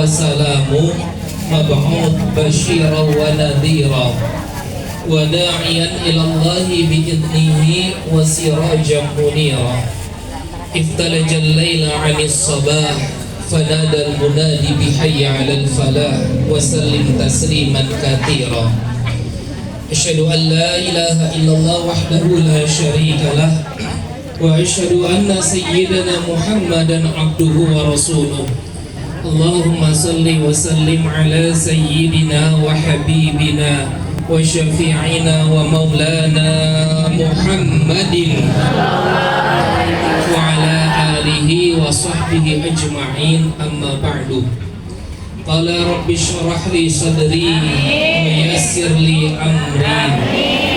وسلام مبعوث بشيرا ونذيرا وداعيا إلى الله بإذنه وسراجا منيرا افتلج الليل عن الصباح فنادى المنادي بحي على الفلاح وسلم تسليما كثيرا أشهد أن لا إله إلا الله وحده لا شريك له وأشهد أن سيدنا محمدا عبده ورسوله اللهم صل وسلم على سيدنا وحبيبنا وشفيعنا ومولانا محمد وعلى آله وصحبه أجمعين أما بعد قال رب اشرح لي صدري ويسر لي أمري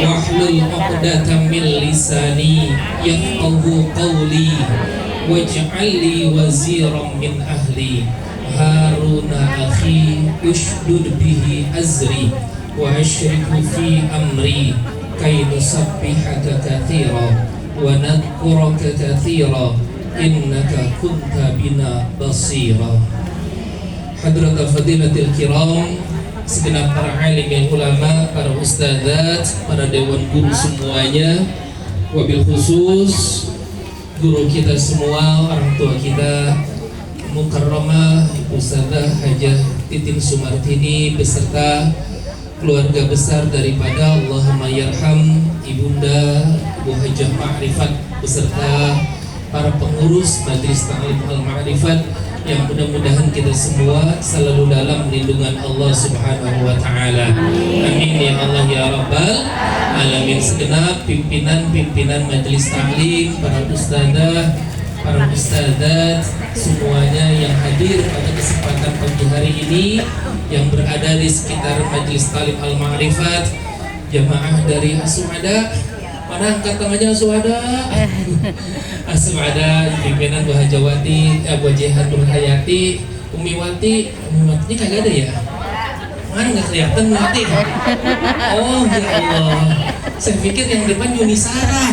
واحلل عقدة من لساني يفقهوا قولي واجعل لي وزيرا من أهلي هارون أخي اشدد به أزري وأشركه في أمري كي نسبحك كثيرا ونذكرك كثيرا إنك كنت بنا بصيرا. Hadrat Fadilatul Kiram, segenap para alim ulama, para ustadzat, para dewan guru semuanya, wabil khusus guru kita semua, orang tua kita Mukarramah Ustadzah Hajah Titin Sumartini beserta keluarga besar daripada Allahumma yarham Ibunda Ibu Hajah Ma'rifat beserta para pengurus Majelis Ta'lim Al-Ma'rifat yang mudah-mudahan kita semua selalu dalam lindungan Allah Subhanahu wa Ta'ala. Amin ya Allah ya Rabbal Alamin. Segenap pimpinan Majelis Ta'lim, para ustadzah, para ustadzat, semuanya yang hadir pada kesempatan pagi hari ini, yang berada di sekitar Majelis Ta'lim Al-Ma'rifat, jamaah dari Asumada. Mana angkat tangannya Asumada? Asumada pimpinan Bu Hajawati, Bu Jihan Nurhayati, Umiwati ini kagak ada ya? Mana nggak kelihatan Umiwati? Oh ya Allah, saya pikir yang depan Yunisara.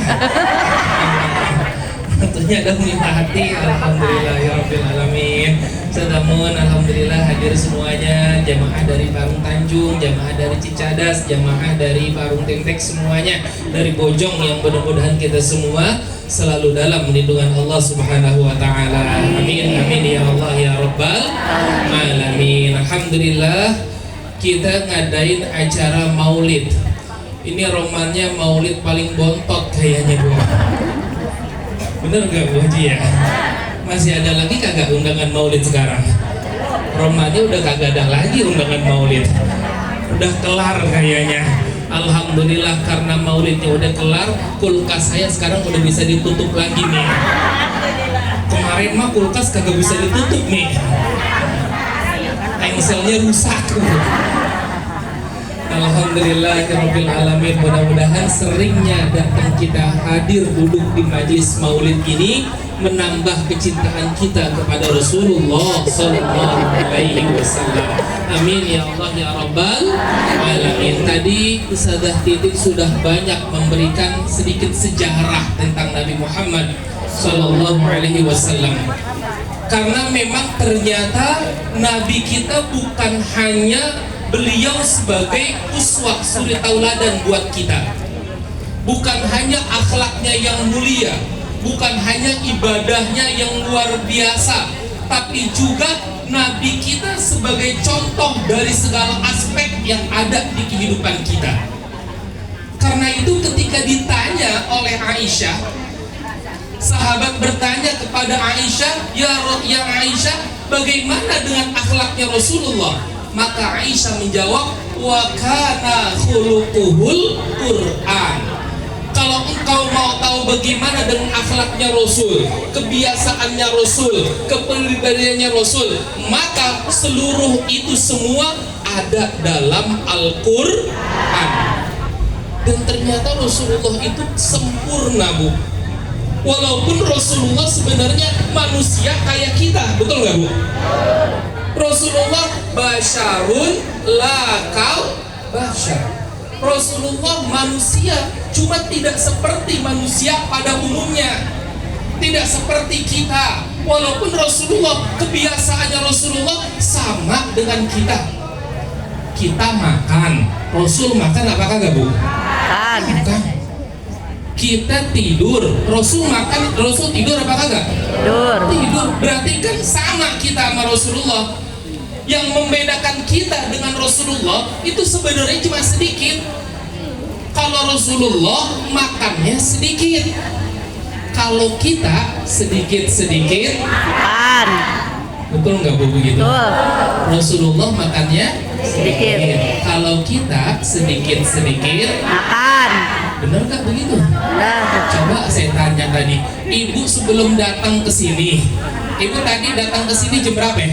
Tentunya ada Umiwati. Alhamdulillah ya Rabbil Alamin. Sadamun alhamdulillah hadir semuanya, jamaah dari Parung Tanjung, jamaah dari Cicadas, jamaah dari Parung Tentek, semuanya dari Bojong, yang mudah-mudahan kita semua selalu dalam lindungan Allah Subhanahu wa Ta'ala. Amin amin ya Allah ya Rabbal Alamin. Alhamdulillah kita ngadain acara maulid. Ini romannya maulid paling bontot kayaknya Bu. Bener gak Bu Haji ya? Masih ada lagi kagak undangan maulid sekarang? Romannya udah kagak ada lagi undangan maulid. Udah kelar kayaknya. Alhamdulillah karena maulidnya udah kelar, kulkas saya sekarang udah bisa ditutup lagi nih. Kemarin mah kulkas kagak bisa ditutup nih. Engselnya rusak. Alhamdulillahirabbil alamin. Mudah-mudahan seringnya datang kita hadir duduk di majelis maulid ini menambah kecintaan kita kepada Rasulullah sallallahu alaihi wasallam. Amin ya Allah ya Rabbal Alamin. Tadi Ustadzah Titik sudah banyak memberikan sedikit sejarah tentang Nabi Muhammad sallallahu alaihi wasallam. Karena memang ternyata Nabi kita bukan hanya beliau sebagai uswah suri tauladan buat kita, bukan hanya akhlaknya yang mulia, bukan hanya ibadahnya yang luar biasa, tapi juga Nabi kita sebagai contoh dari segala aspek yang ada di kehidupan kita. Karena itu ketika ditanya oleh Aisyah, sahabat bertanya kepada Aisyah, ya Aisyah, bagaimana dengan akhlaknya Rasulullah? Maka Aisyah menjawab, wa kana khuluquhul Qur'an. Kalau engkau mau tahu bagaimana dengan akhlaknya Rasul, kebiasaannya Rasul, kepribadiannya Rasul, maka seluruh itu semua ada dalam Al-Qur'an. Dan ternyata Rasulullah itu sempurna Bu. Walaupun Rasulullah sebenarnya manusia kayak kita, betul nggak Bu? Rasulullah basyarun lakal basyar. Rasulullah manusia, cuma tidak seperti manusia pada umumnya, tidak seperti kita. Walaupun Rasulullah, kebiasaannya Rasulullah sama dengan kita. Kita makan, Rasul makan apakah gak Bu? Makan. Kita tidur, Rasul makan, Rasul tidur apakah gak? Tidur. Berarti kan sama kita sama Rasulullah. Yang membedakan kita dengan Rasulullah itu sebenarnya cuma sedikit. Kalau Rasulullah makannya sedikit, kalau kita sedikit-sedikit makan. Betul nggak Bu begitu? Rasulullah makannya sedikit, kalau kita sedikit-sedikit makan. Benar nggak begitu? Coba saya tanya tadi, Ibu sebelum datang ke sini, Ibu tadi datang ke sini jam berapa ya?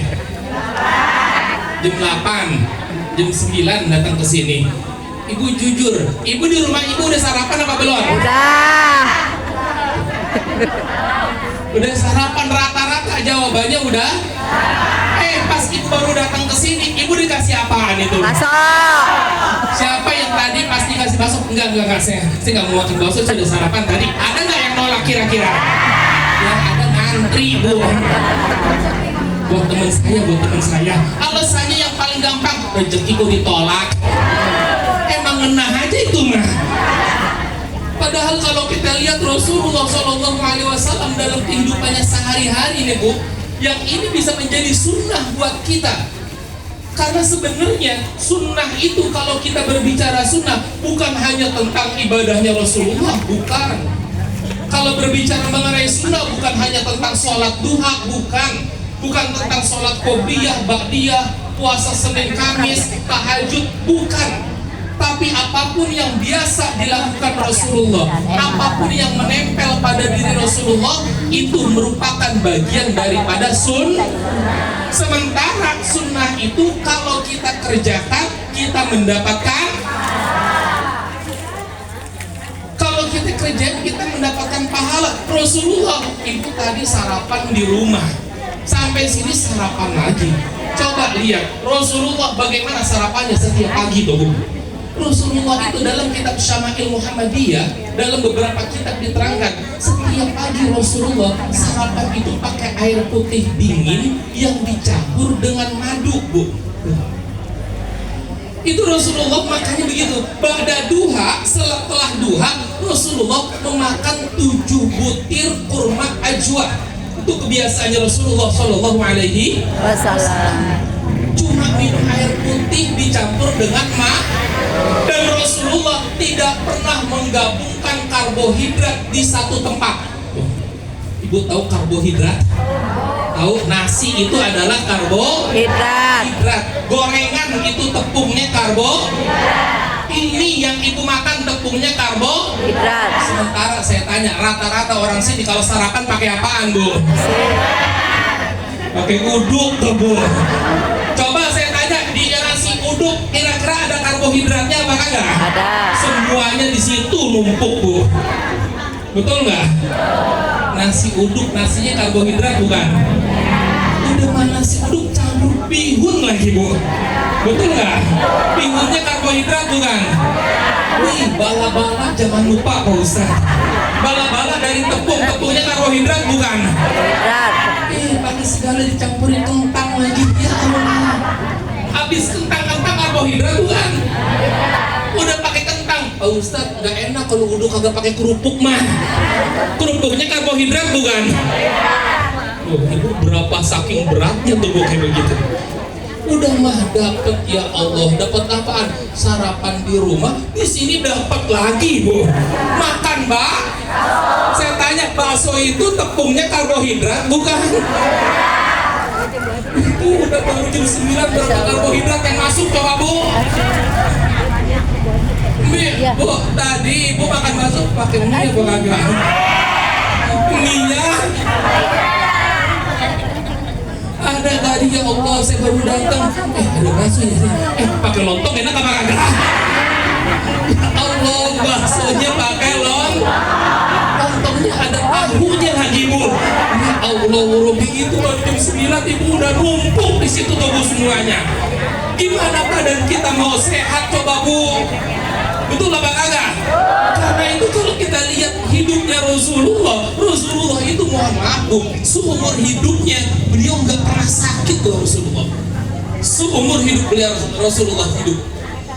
Jam 8, jam 9 datang ke sini. Ibu jujur, Ibu di rumah Ibu udah sarapan apa belum? Udah sarapan, rata-rata jawabannya udah. Pas Ibu baru datang ke sini, Ibu dikasih apaan itu? Bakso. Siapa yang tadi pasti kasih bakso? Enggak, saya nggak mau makan bakso, saya udah sarapan tadi. Ada nggak yang nolak kira-kira? Yang ada ngantri Bu. Buat teman saya. Alasannya yang paling gampang, rezekiku ditolak. Emang ngenah aja itu mah. Padahal kalau kita lihat Rasulullah SAW dalam kehidupannya sehari-hari nih Bu, yang ini bisa menjadi sunnah buat kita. Karena sebenarnya sunnah itu, kalau kita berbicara sunnah, bukan hanya tentang ibadahnya Rasulullah, bukan. Kalau berbicara mengenai sunnah, bukan hanya tentang sholat duha, bukan tentang sholat qobliyah, ba'diyah, puasa Senin Kamis, tahajud, bukan. Tapi apapun yang biasa dilakukan Rasulullah, apapun yang menempel pada diri Rasulullah, itu merupakan bagian daripada sunnah. Sementara sunnah itu kalau kita kerjakan, kita mendapatkan. Kalau kita kerjakan, kita mendapatkan pahala. Rasulullah, Ibu tadi sarapan di rumah, sampai sini sarapan lagi. Coba lihat Rasulullah bagaimana sarapannya setiap pagi tuh Bu. Rasulullah itu dalam kitab Syama'il Muhammadiyah, dalam beberapa kitab diterangkan, setiap pagi Rasulullah sarapan itu pakai air putih dingin yang dicampur dengan madu Bu. Itu Rasulullah makannya begitu. Ba'da duha, setelah duha, Rasulullah memakan 7 butir kurma ajwa. Itu kebiasaannya Rasulullah SAW. Cuma minum air putih dicampur dengan dan Rasulullah tidak pernah menggabungkan karbohidrat di satu tempat. Ibu tahu karbohidrat? Tahu, nasi itu adalah karbohidrat. Gorengan itu tepungnya karbohidrat. Ini yang Ibu makan tepungnya karbohidrat. Sementara saya tanya, rata-rata orang sini kalau sarapan pakai apaan Bu? Pakai uduk tuh Bu. Coba saya tanya, di nasi uduk kira-kira ada karbohidratnya apa kagak? Ada. Semuanya di situ numpuk Bu. Betul nggak? Nasi uduk, nasinya karbohidrat bukan? Udah mah nasi uduk campur bihun lagi Bu. Betul nggak? Bihunnya karbohidrat bukan? Wih, bala-bala jangan lupa Pak Ustaz. Bala-bala dari tepungnya karbohidrat bukan? Pakai segala dicampurin kentang lagi, ya Allah. Habis kentang karbohidrat bukan? Udah pakai kentang, Pak Ustaz nggak enak kalau uduk kagak pakai kerupuk mah. Kerupuknya karbohidrat bukan? Oh, Ibu berapa saking beratnya tuh kayak begitu. Udah mah dapat, ya Allah, dapat apaan? Sarapan di rumah, di sini dapat lagi Bu. Makan Mbak. Saya tanya, bakso itu tepungnya karbohidrat bukan? Itu udah baru jam 9 berapa karbohidrat yang masuk coba Bu? Bu, tadi Ibu makan bakso pakai mie apa kagak? Mie-nya ada tadi, ya Allah, saya baru datang. Ada bakso ya? Pakai lontong enak apa kagak? Allah, baksonya pakai lontongnya ada tahunya lagi Bu. Ya Allah, begitu baru jam 9 Ibu udah numpuk di situ tuh Bu semuanya. Gimana badan kita mau sehat coba Bu? Betul apa kagak? Karena itu kalau kita lihat hidupnya Rasulullah itu mohon maaf Bu, seumur hidupnya beliau nggak pernah sakit loh Rasulullah. seumur hidup beliau Rasulullah hidup.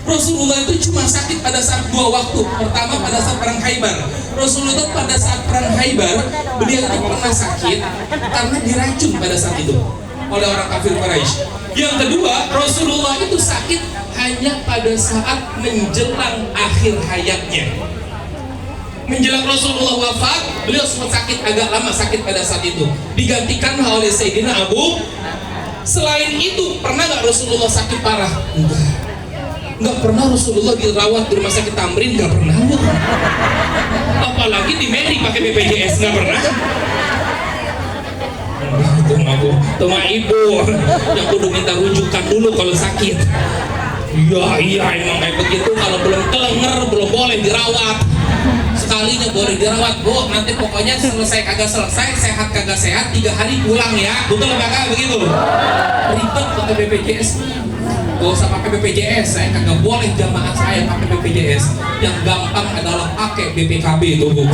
Rasulullah itu cuma sakit pada saat 2 waktu. Pertama pada saat perang Khaybar. Rasulullah pada saat perang Khaybar, beliau itu pernah sakit karena diracun pada saat itu oleh orang kafir Quraisy. Yang kedua, Rasulullah itu sakit hanya pada saat menjelang akhir hayatnya. Menjelang Rasulullah wafat, beliau sempat sakit agak lama, sakit pada saat itu. Digantikan oleh Sayyidina Abu. Selain itu, pernah nggak Rasulullah sakit parah? Nggak pernah Rasulullah dirawat di rumah sakit Tamrin, nggak pernah. Apalagi di Medi pakai BPJS, nggak pernah. Itu mah ibu yang kudu minta rujukan dulu kalau sakit. Iya emang kayak begitu. Kalau belum kelenger belum boleh dirawat. Sekalinya boleh dirawat, Bu. Nanti pokoknya selesai kagak selesai, sehat kagak sehat, 3 hari pulang ya. Betul nggak kagak begitu? Ribet pakai BPJS. Gak usah pakai BPJS, saya kagak boleh jamaah saya pakai BPJS. Yang gampang adalah pakai BPKB itu, Bu.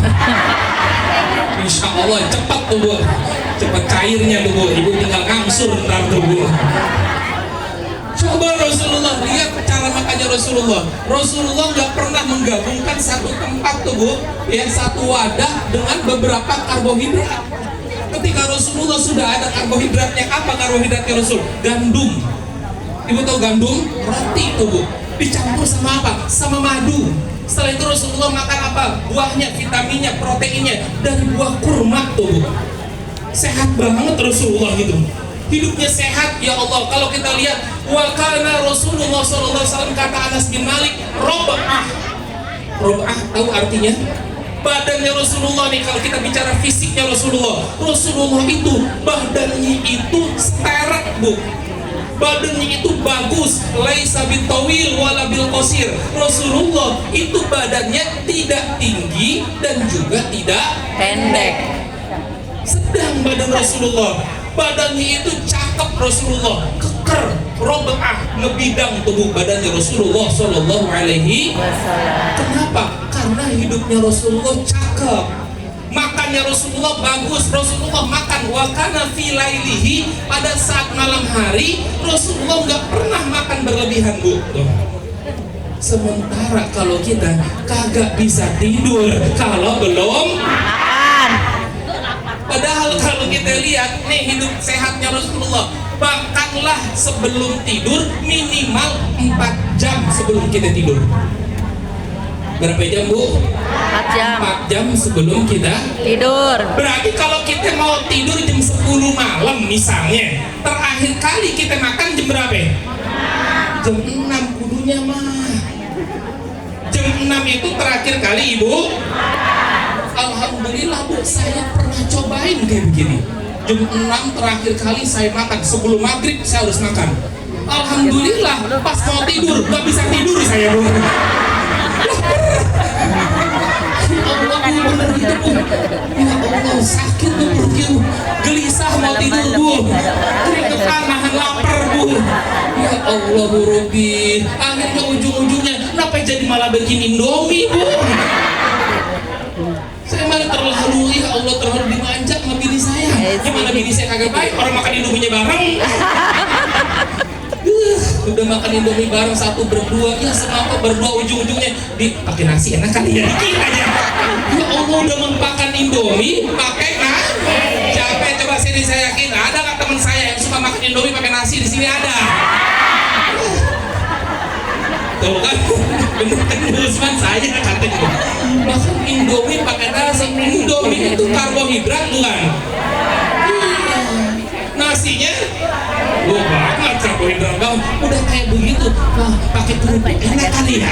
Insya Allah cepat tuh, Bu. Cepat cairnya tuh, Bu. Ibu tinggal ngangsur ntar tuh, Bu. Coba Rasulullah lihat cara makannya Rasulullah. Rasulullah nggak pernah menggabungkan satu tempat tuh, Bu, ya, satu wadah dengan beberapa karbohidrat. Ketika Rasulullah sudah ada karbohidratnya, apa karbohidratnya Rasul? Gandum. Ibu tahu gandum? Roti itu, Bu. Dicampur sama apa? Sama madu. Setelah itu Rasulullah makan apa? Buahnya, vitaminnya, proteinnya dari buah kurma tuh, Bu. Sehat banget Rasulullah itu. Hidupnya sehat, ya Allah. Kalau kita lihat, wa kana Rasulullah SAW, kata Anas bin Malik, rob'ah. Rob'ah tahu artinya? Badannya Rasulullah nih, kalau kita bicara fisiknya Rasulullah itu badannya itu sterek, Bu. Badannya itu bagus, laisa bil tawil wala bil qasir. Rasulullah itu badannya tidak tinggi dan juga tidak pendek. Sedang badan Rasulullah. Badannya itu cakep Rasulullah, keker, rob'ah, ngebidang tubuh badannya Rasulullah sallallahu alaihi wasallam. Kenapa? Karena hidupnya Rasulullah cakep. Makannya Rasulullah bagus. Rasulullah makan wakana fi lailihi, pada saat malam hari Rasulullah nggak pernah makan berlebihan, Bu. Sementara kalau kita kagak bisa tidur kalau belum makan. Padahal kalau kita lihat nih hidup sehatnya Rasulullah, makanlah sebelum tidur minimal 4 jam sebelum kita tidur. Berapa jam, Bu? 4 jam. 4 jam sebelum kita tidur. Berarti kalau kita mau tidur jam 10 malam misalnya, terakhir kali kita makan jam berapa? Jam 6 kudunya mah. Jam 6 itu terakhir kali, Ibu? Alhamdulillah, Bu, saya pernah cobain kayak begini. Jam 6 terakhir kali saya makan. Sebelum maghrib saya harus makan. Alhamdulillah, pas mau tidur gak bisa tidur saya, Bu. Allah, bener gitu, Bu. Ya Allah, sakit tuh perutnya, Bu. Gelisah mau tidur, Bu. Keringetan nahan lapar, Bu. Ya Allah, Bu Robi. Akhirnya ujung-ujungnya kenapa jadi malah bikin Indomie, Bu? Saya malah terlalu, ya Allah, terlalu dimanja sama bini saya. Gimana bini saya kagak baik, orang makan Indominya bareng. Udah makan Indomie bareng, satu berdua, ya semangkok berdua, ujung-ujungnya pakai nasi enak kali ya, dikit aja. Ya Allah, udah makan Indomie pakai nasi. Siapa yang coba sini, saya yakin ada nggak teman saya yang suka makan Indomie pakai nasi? Di sini ada. Tuh kan, bener kan Usman, saya katanya makan Indomie pakai nasi. Indomie itu karbohidrat bukan? Nasinya gua banget karbohidrat bang, udah kayak begitu. Nah, pakai kerupuk enak kali ya.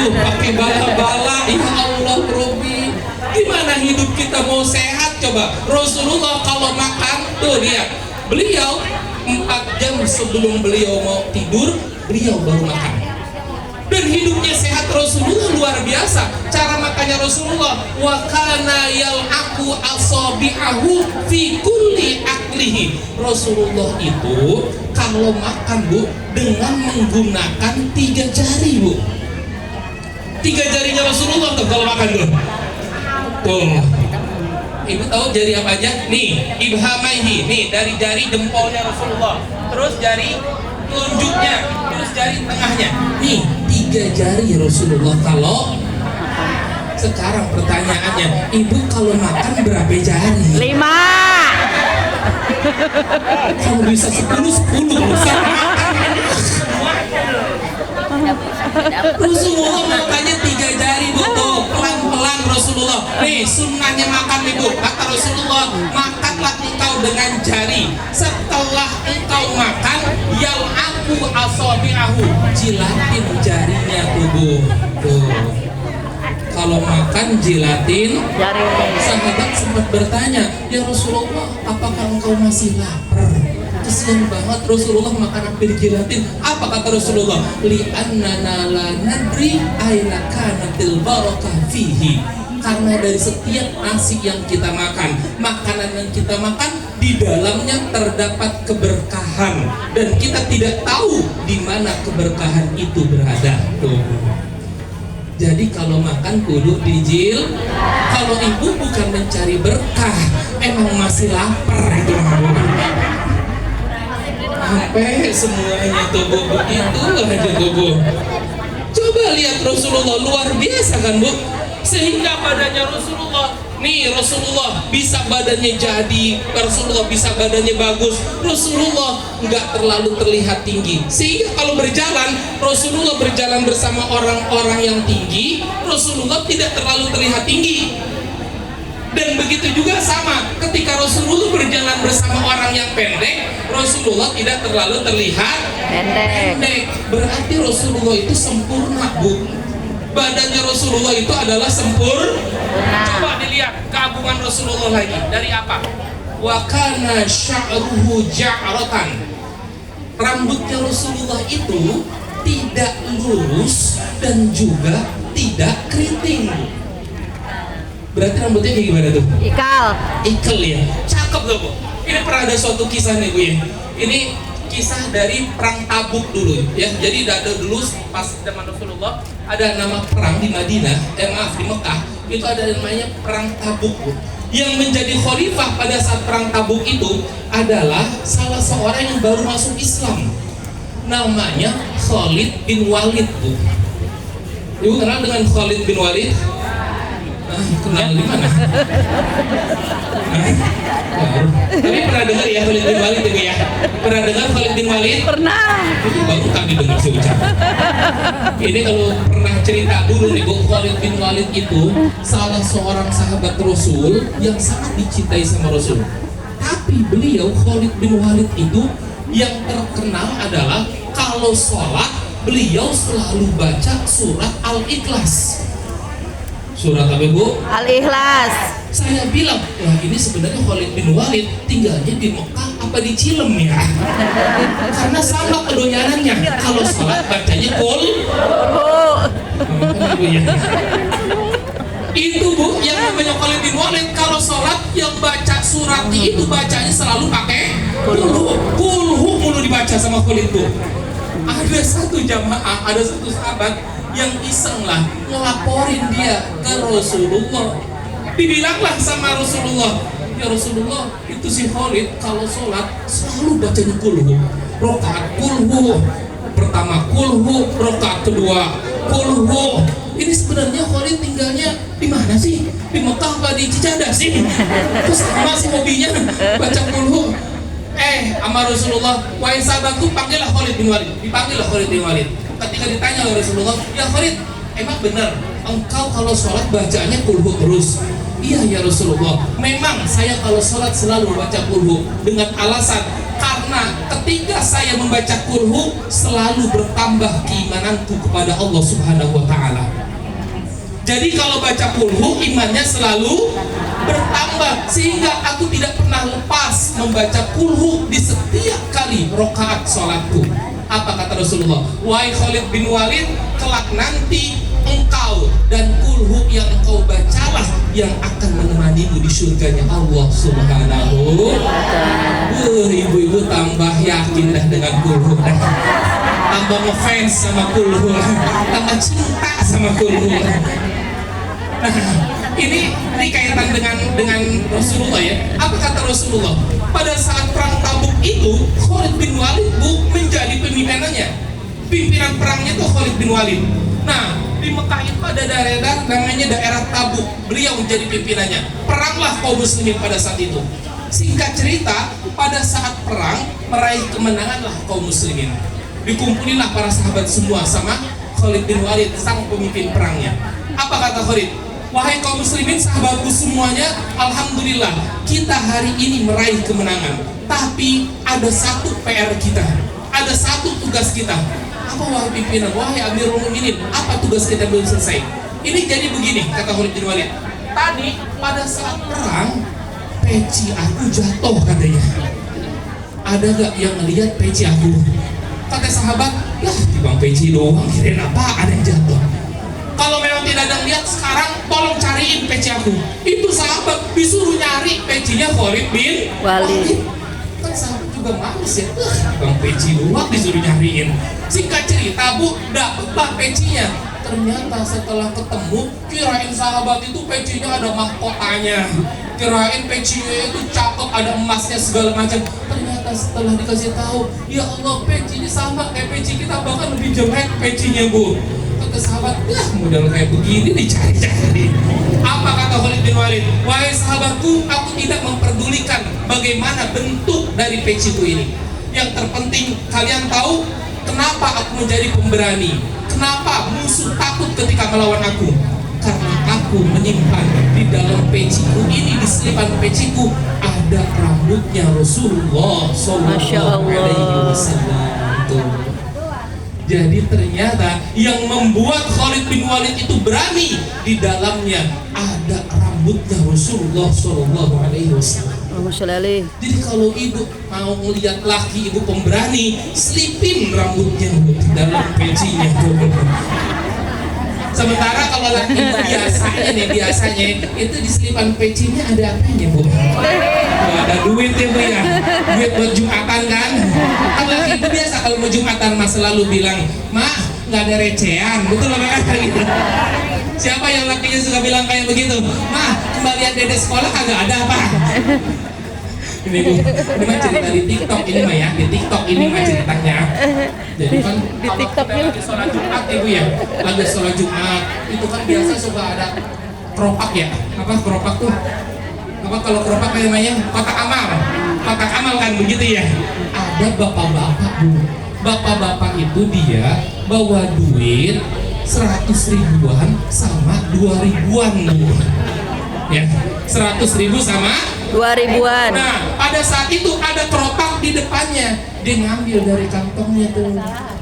Pakai bala-bala, ya Allah, Robi. Gimana hidup kita mau sehat coba? Rasulullah kalau makan tuh lihat, beliau 4 jam sebelum beliau mau tidur, beliau baru makan. Dan hidupnya sehat Rasulullah luar biasa. Cara makannya Rasulullah, wa kana yal'aqu asabi'ahu fi kulli aklihi. Rasulullah itu kalau makan, Bu, dengan menggunakan 3 jari, Bu. 3 jarinya Rasulullah tuh kalau makan tuh. Tuh. Ibu tahu jari apa aja? Nih, ibhamaihi. Nih, dari jari jempolnya Rasulullah. terus jari telunjuknya, terus jari tengahnya. Nih 3 jari Rasulullah. Kalau sekarang pertanyaannya, ibu kalau makan berapa jari? 5. Kalau bisa 10 Rasulullah makannya 3 jari bu, pelan-pelan Rasulullah. Nih sunnahnya makan ibu, kata Rasulullah, makanlah engkau dengan jari. Setelah engkau makan, yal aku asabi'ahu, jilatin jarinya tubuh. Tuh. Kalau makan jilatin Jari. Sahabat sempat bertanya, ya Rasulullah, apakah engkau masih lapar? Kesian banget Rasulullah makan hampir jilatin. Apa kata Rasulullah? Li'annana la nadri aina kanatil barakah fihi. Karena dari setiap nasi yang kita makan, makanan yang kita makan, di dalamnya terdapat keberkahan, dan kita tidak tahu di mana keberkahan itu berada. Tuh. Jadi kalau makan kudu dijil. Kalau ibu bukan mencari berkah, emang masih lapar itu. Sampai semuanya tubuh begitu aja tubuh. Coba lihat Rasulullah, luar biasa kan bu? Sehingga badannya Rasulullah, nih Rasulullah bisa badannya jadi, Rasulullah bisa badannya bagus, Rasulullah nggak terlalu terlihat tinggi. Sehingga kalau berjalan, Rasulullah berjalan bersama orang-orang yang tinggi, Rasulullah tidak terlalu terlihat tinggi. Dan begitu juga sama, ketika Rasulullah berjalan bersama orang yang pendek, Rasulullah tidak terlalu terlihat pendek. Berarti Rasulullah itu sempurna bu. Badannya Rasulullah itu adalah sempurna. Coba dilihat keagungan Rasulullah lagi. Dari apa? Wa kana sya'ruhu ja'ratan. Rambutnya Rasulullah itu tidak lurus dan juga tidak keriting. Berarti rambutnya kayak gimana tuh? Ikal ya. Cakep tuh bu. Ini pernah ada suatu kisah nih bu ya. Ini kisah dari perang Tabuk dulu ya. Jadi ada dulu pas zaman Rasulullah ada nama perang di Madinah, di Mekah itu ada namanya perang Tabuk bu. Yang menjadi khalifah pada saat perang Tabuk itu adalah salah seorang yang baru masuk Islam. Namanya Khalid bin Walid bu. Ibu kenal dengan Khalid bin Walid? Kenal di mana? Tapi pernah dengar ya Khalid bin Walid itu ya? Pernah dengar Khalid bin Walid? Pernah. Itu baru tadi dengar saya ucap. Ini kalau pernah cerita dulu nih bu, Khalid bin Walid itu salah seorang sahabat Rasul yang sangat dicintai sama Rasul. Tapi beliau Khalid bin Walid itu yang terkenal adalah kalau sholat beliau selalu baca surat Al-Ikhlas. Surat apa bu? Al-Ikhlas. Saya bilang, wah ini sebenarnya Khalid bin Walid tinggalnya di Mekah apa di Cilem ya? Karena sama kedoyanannya, kalau sholat bacanya kul. Itu bu, yang namanya Khalid bin Walid kalau sholat yang baca surat itu bacanya selalu pakai kulhu mulu dibaca sama Khalid bu. Ada satu jamaah, ada satu sahabat yang iseng lah ngelaporin dia ke Rasulullah. Dibilanglah sama Rasulullah, ya Rasulullah, itu si Khalid kalau sholat selalu bacanya kulhu. Rokaat kulhu pertama, kulhu rokaat kedua, kulhu. Ini sebenarnya Khalid tinggalnya di mana sih? Di Mekah apa di Cicadas sih? Terus sama sih hobinya baca kulhu. Sama Rasulullah, wahai sahabatku, panggillah Khalid bin Walid. Dipanggillah Khalid bin Walid. Ketika ditanya oleh Rasulullah, ya Khalid, emang benar engkau kalau sholat bacanya kulhu terus? Iya ya Rasulullah, memang saya kalau sholat selalu baca kulhu dengan alasan karena ketika saya membaca kulhu selalu bertambah keimananku kepada Allah Subhanahu wa Ta'ala. Jadi kalau baca kulhu imannya selalu bertambah, sehingga aku tidak pernah lepas membaca kulhu di setiap kali rakaat sholatku. Apa kata Rasulullah? Wahai Khalid bin Walid, kelak nanti engkau dan kulhu yang engkau bacalah yang akan menemanimu di surganya Allah Subhanahu. Ibu-ibu tambah yakin dah dengan kulhu, tambah ngefans sama kulhu, tambah cinta sama kulhu. Ini kaitan dengan Rasulullah ya. Apa kata Rasulullah? Pada saat perang Tabuk itu Khalid bin Walid menjadi pemimpinannya. Pimpinan perangnya itu Khalid bin Walid. Nah, di Mekah itu ada daerah namanya daerah Tabuk. Beliau menjadi pimpinannya. Peranglah kaum muslimin pada saat itu. Singkat cerita, pada saat perang meraih kemenanganlah kaum muslimin. Dikumpulilah para sahabat semua sama Khalid bin Walid sang pemimpin perangnya. Apa kata Khalid? Wahai kaum muslimin, sahabatku semuanya, alhamdulillah kita hari ini meraih kemenangan. Tapi ada satu PR kita, ada satu tugas kita. Apa wahai pimpinan, wahai Amirul Mukminin? Apa tugas kita belum selesai? Ini jadi begini, kata Khalid bin Walid. Tadi pada saat perang, peci aku jatuh katanya. Ada gak yang melihat peci aku? Kata sahabat, lah bang peci doang, kirain apa ada yang jatuh. Kalau memang tidak ada yang lihat, sekarang tolong cariin peci aku. Itu sahabat disuruh nyari pecinya Khalid bin Walid. Kan sahabat juga males ya, bang peci doang disuruh nyariin. Singkat cerita bu, dapatlah pecinya. Ternyata setelah ketemu, kirain sahabat itu pecinya ada mahkotanya, kirain pecinya itu cakep, ada emasnya segala macam. Ternyata setelah dikasih tahu, ya Allah pecinya sama kayak peci kita, bahkan lebih jelek pecinya bu. Kata sahabat, model kayak begini dicari-cari. Apa kata Khalid bin Walid? Wahai sahabatku, aku tidak memperdulikan bagaimana bentuk dari peciku ini. Yang terpenting kalian tahu kenapa aku menjadi pemberani. Kenapa musuh takut ketika melawan aku? Karena aku menyimpan di dalam peciku ini, di selipan peciku ada rambutnya Rasulullah Sallallahu Alaihi Wasallam. Jadi ternyata yang membuat Khalid bin Walid itu berani, di dalamnya ada rambutnya Rasulullah Sallallahu Alaihi Wasallam. Jadi kalau ibu mau melihat laki ibu pemberani, selipin rambutnya di dalam pecinya. Sementara kalau laki biasanya itu di selipan pecinya ada apanya bu? Ada duit ya bu ya, duit buat Jumatan kan? Kalau laki ibu biasa kalau mau Jumatan mas selalu bilang, mak nggak ada recehan, betul nggak kan gitu? Siapa yang lakinya suka bilang kayak begitu? Mah kembalian dede sekolah kagak ada apa? Ini bu, ini mah cerita di TikTok ini mah ya, di TikTok ini mah ceritanya. Jadi kan di TikTok lagi sholat Jumat ibu ya, lagi sholat Jumat itu kan biasa suka ada keropak ya, apa keropak tuh? Apa kalau keropak kayak namanya kotak amal kan begitu ya? Ada bapak-bapak bu, bapak-bapak itu dia bawa duit 100 ribuan sama 2 ribuan bu. Ya, 100 ribu sama 2 ribuan. Nah, pada saat itu ada keropak di depannya. Dia ngambil dari kantongnya tuh.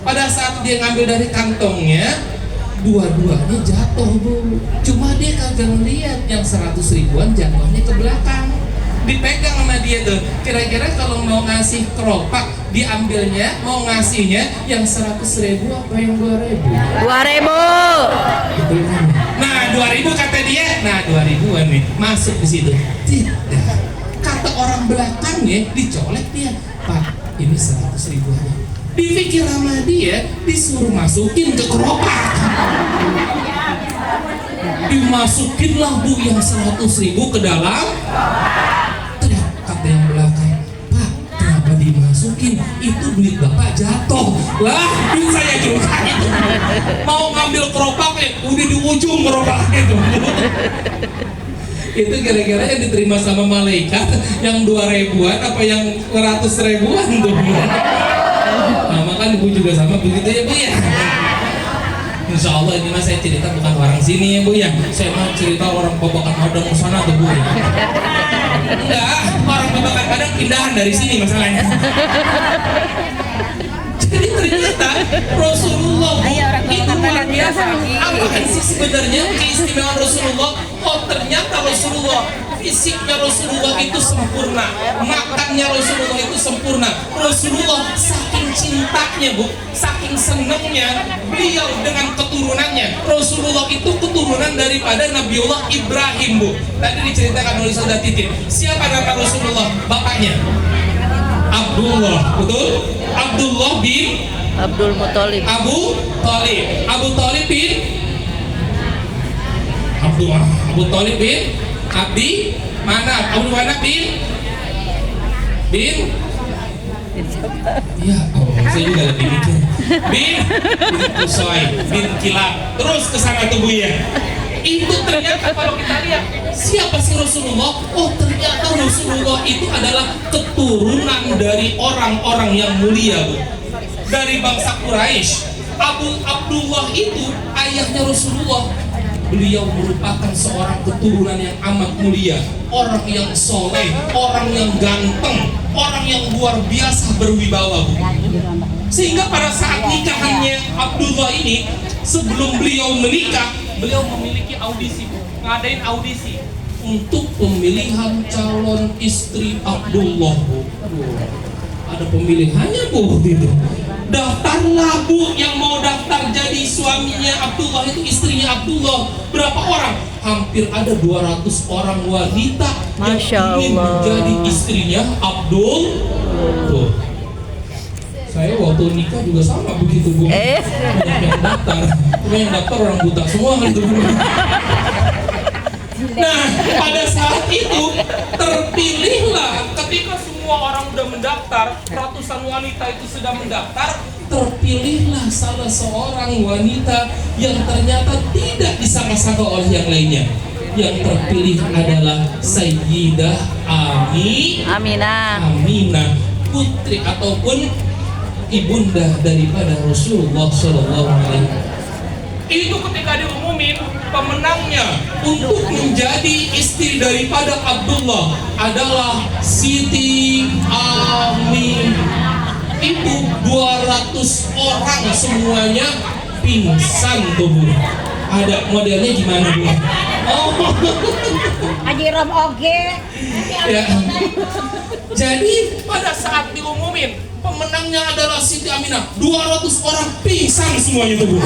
Pada saat dia ngambil dari kantongnya, dua-duanya jatuh bu. Cuma dia kagak ngeliat yang 100 ribuan jatuhnya ke belakang. Dipegang sama dia tuh. Kira-kira kalau mau ngasih keropak, diambilnya mau ngasihnya yang 100 ribu apa yang 2 ribu? 2 ribu. Nah 2 ribu kata dia. Nah 2 ribuan nih masuk ke situ. Tidak. Kata orang belakangnya dicolek dia. Pak ini 100 ribu aja. Dipikir sama dia disuruh masukin ke keropak. Dimasukinlah bu yang 100 ribu ke dalam. Kata yang belakang, Pak, kenapa dimasukin? Itu duit bapak jatuh. Lah, duit saya juga itu. Mau ngambil keropaknya, udah di ujung keropaknya tuh. Itu kira-kira yang diterima sama malaikat yang 2 ribuan apa yang 100 ribuan tuh. Nah, makan ibu juga sama begitu ya bu ya. Insya Allah ini mas saya cerita bukan orang sini ya bu ya. Saya mau cerita orang Babakan Padang sana tuh bu ya. Enggak, orang Babakan Padang pindahan dari sini masalahnya. Jadi ternyata Rasulullah itu luar biasa. Apa sih sebenarnya keistimewaan Rasulullah? Oh ternyata Rasulullah, fisiknya Rasulullah itu sempurna, makannya Rasulullah itu sempurna. Rasulullah saking cintanya bu, saking senangnya beliau dengan keturunannya. Rasulullah itu keturunan daripada Nabiullah Ibrahim bu. Tadi diceritakan oleh Saudara Titin. Siapa nama Rasulullah? Bapaknya Abdullah, betul? Abdullah bin Abdul Muthalib. Abu Thalib bin Abdullah Abu Thalib bin Abdi Manaf. Abu Manaf bin ya, saya juga lagi mikir bin Qusay bin Kilab, terus kesana tuh Bu ya. Itu ternyata kalau kita lihat siapa sih Rasulullah? Oh, ternyata Rasulullah itu adalah keturunan dari orang-orang yang mulia, Bu. Dari bangsa Quraisy. Abu Abdullah itu ayahnya Rasulullah. Beliau merupakan seorang keturunan yang amat mulia, orang yang soleh, orang yang ganteng, orang yang luar biasa berwibawa, Bu. Sehingga pada saat nikahannya Abdullah ini, sebelum beliau menikah, beliau memiliki audisi, Bu. Ngadain audisi untuk pemilihan calon istri Abdullah, Bu. Ada pemilihannya, Bu, waktu itu. Daftarlah, Bu, yang mau daftar jadi suaminya Abdullah, itu istrinya Abdullah. Berapa orang? Hampir ada 200 orang wanita yang ingin menjadi istrinya Abdul. Tuh. Saya waktu nikah juga sama begitu, Bu. Banyak yang daftar, cuma yang daftar orang buta semua kan itu. Nah, pada saat itu terpilihlah, ketika semua orang udah mendaftar, ratusan wanita itu sudah mendaftar, terpilihlah salah seorang wanita yang ternyata tidak disangka-sangka oleh yang lainnya. Yang terpilih adalah Sayyidah Aminah, putri ataupun ibunda daripada Rasulullah SAW. Itu ketika diumumin pemenangnya untuk menjadi istri daripada Abdullah adalah Siti Aminah. Itu 200 orang semuanya pingsan tuh, Bu. Ada modelnya gimana, Bu? Oh, Ajiram oke. ya. Jadi pada saat diumumin pemenangnya adalah Siti Aminah, 200 orang pingsan semuanya tuh, Bu.